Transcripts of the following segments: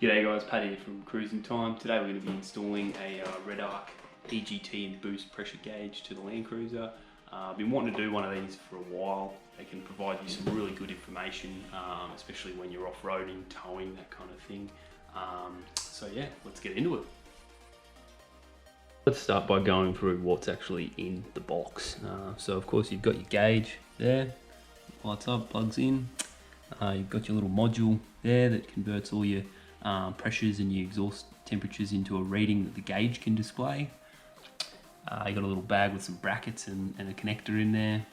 G'day guys, Pat here from Cruising Time. Today we're going to be installing a Redarc EGT and boost pressure gauge to the Land Cruiser. I've been wanting to do one of these for a while. They can provide you some really good information, especially when you're off-roading, towing, that kind of thing. So yeah, let's get into it. Let's start by going through what's actually in the box. So of course you've got your gauge there, lights up, plugs in. You've got your little module there that converts all your pressures and your exhaust temperatures into a reading that the gauge can display. You got a little bag with some brackets and a connector in there.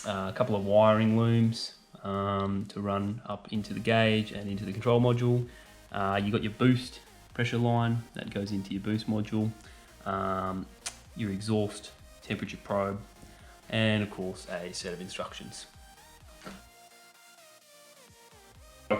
A couple of wiring looms to run up into the gauge and into the control module. You got your boost pressure line that goes into your boost module. Your exhaust temperature probe, and of course a set of instructions.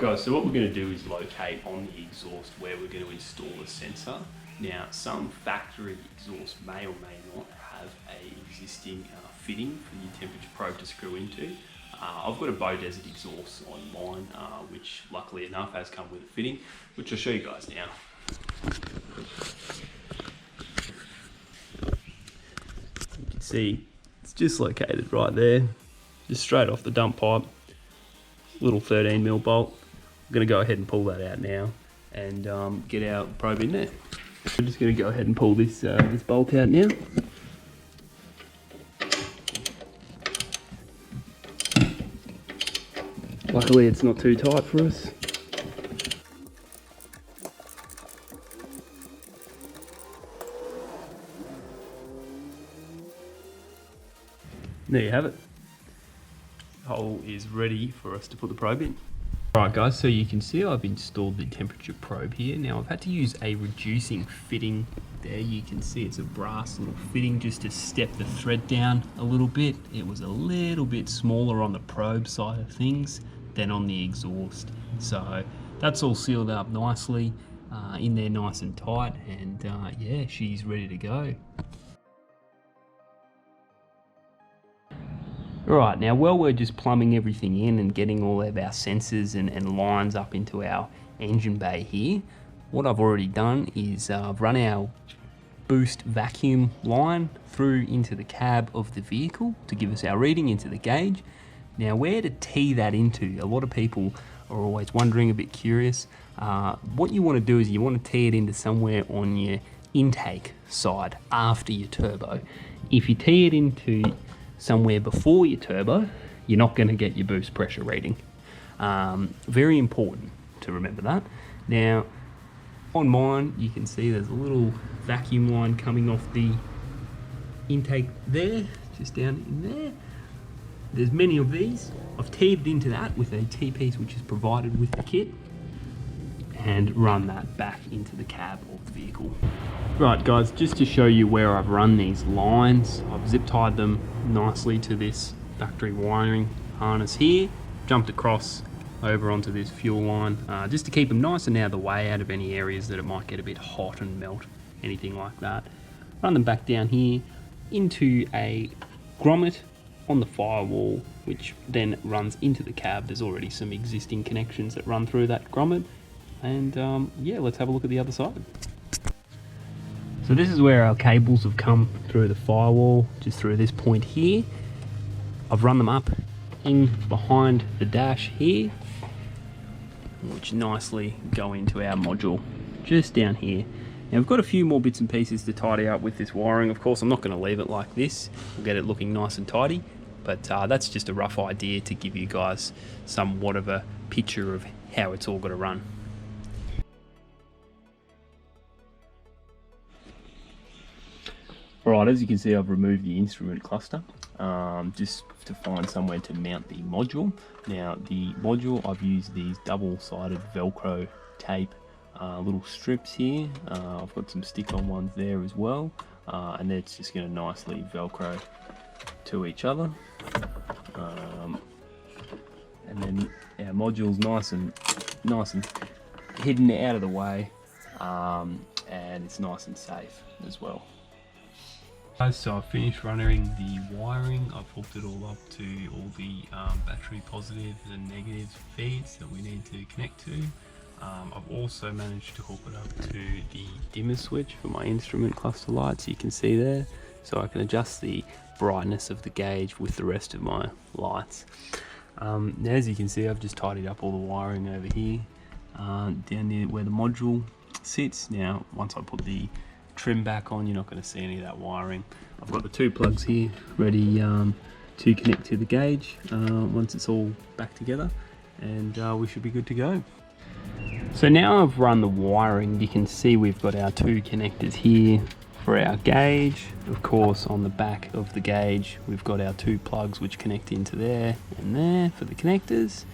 Guys, so what we're going to do is locate on the exhaust where we're going to install the sensor. Now, some factory exhaust may or may not have a existing fitting for your temperature probe to screw into. I've got a Bow Desert exhaust on mine, which luckily enough has come with a fitting, which I'll show you guys now. You can see it's just located right there, just straight off the dump pipe. Little 13mm bolt. I'm going to go ahead and pull that out now and get our probe in there. I'm just going to go ahead and pull this bolt out now. Luckily it's not too tight for us. There you have it. The hole is ready for us to put the probe in. Alright guys, so you can see I've installed the temperature probe here. Now I've had to use a reducing fitting there. You can see it's a brass little fitting just to step the thread down a little bit. It was a little bit smaller on the probe side of things than on the exhaust. So that's all sealed up nicely, in there nice and tight, and yeah, she's ready to go. Right, now while we're just plumbing everything in and getting all of our sensors and lines up into our engine bay here, what I've already done is I've run our boost vacuum line through into the cab of the vehicle to give us our reading into the gauge. Now where to tee that into, a lot of people are always wondering, a bit curious. What you want to do is you want to tee it into somewhere on your intake side after your turbo. If you tee it into somewhere before your turbo, you're not going to get your boost pressure reading. Very important to remember that. Now, on mine, you can see there's a little vacuum line coming off the intake there, just down in there. There's many of these. I've teed it into that with a T-piece which is provided with the kit, and run that back into the cab of the vehicle. Right guys, just to show you where I've run these lines, I've zip tied them nicely to this factory wiring harness here, jumped across over onto this fuel line, just to keep them nice and out of the way, out of any areas that it might get a bit hot and melt, anything like that. Run them back down here into a grommet on the firewall, which then runs into the cab. There's already some existing connections that run through that grommet. And yeah, let's have a look at the other side. So this is where our cables have come through the firewall, just through this point here. I've run them up in behind the dash here, which nicely go into our module just down here. Now we've got a few more bits and pieces to tidy up with this wiring. Of course, I'm not going to leave it like this. We'll get it looking nice and tidy, but that's just a rough idea to give you guys somewhat of a picture of how it's all got to run. Alright, as you can see, I've removed the instrument cluster just to find somewhere to mount the module. Now the module, I've used these double-sided Velcro tape little strips here. I've got some stick-on ones there as well, and it's just going to nicely Velcro to each other. And then our module's nice and hidden out of the way, and it's nice and safe as well. So I've finished running the wiring. I've hooked it all up to all the battery positives and negative feeds that we need to connect to. I've also managed to hook it up to the dimmer switch for my instrument cluster lights, you can see there, so I can adjust the brightness of the gauge with the rest of my lights. Now, as you can see, I've just tidied up all the wiring over here, down near where the module sits. Now, once I put the trim back on, you're not going to see any of that wiring. I've got the 2 plugs here ready to connect to the gauge once it's all back together, and we should be good to go. So now I've run the wiring, you can see we've got our 2 connectors here for our gauge. Of course, on the back of the gauge we've got our 2 plugs which connect into there and there for the connectors.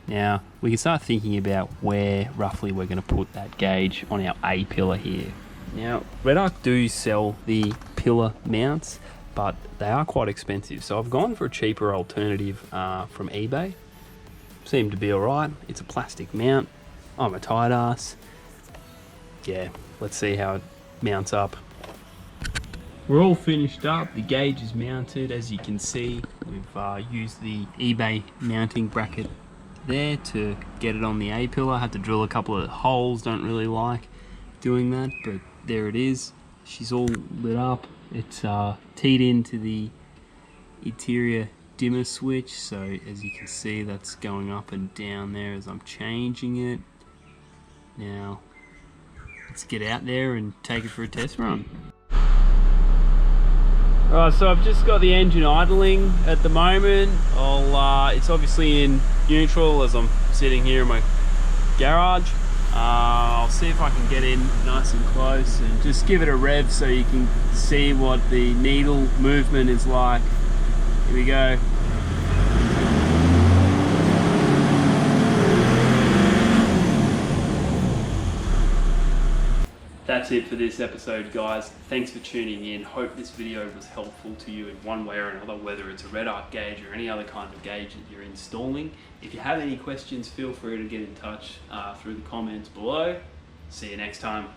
Now we can start thinking about where roughly we're going to put that gauge on our A pillar here. Now Redarc do sell the pillar mounts, but they are quite expensive, so I've gone for a cheaper alternative from eBay. Seemed to be alright. It's a plastic mount. I'm a tight ass. Yeah, let's see how it mounts up. We're all finished up, the gauge is mounted. As you can see, we've used the eBay mounting bracket there to get it on the A pillar. I had to drill a couple of holes, don't really like doing that, but there it is. She's all lit up. It's teed into the interior dimmer switch, so as you can see that's going up and down there as I'm changing it. Now let's get out there and take it for a test run. Alright, so I've just got the engine idling at the moment. It's obviously in neutral as I'm sitting here in my garage. I'll see if I can get in nice and close and just give it a rev so you can see what the needle movement is like. Here we go. That's it for this episode, guys. Thanks for tuning in. Hope this video was helpful to you in one way or another, whether it's a Redarc gauge or any other kind of gauge that you're installing. If you have any questions, feel free to get in touch through the comments below. See you next time.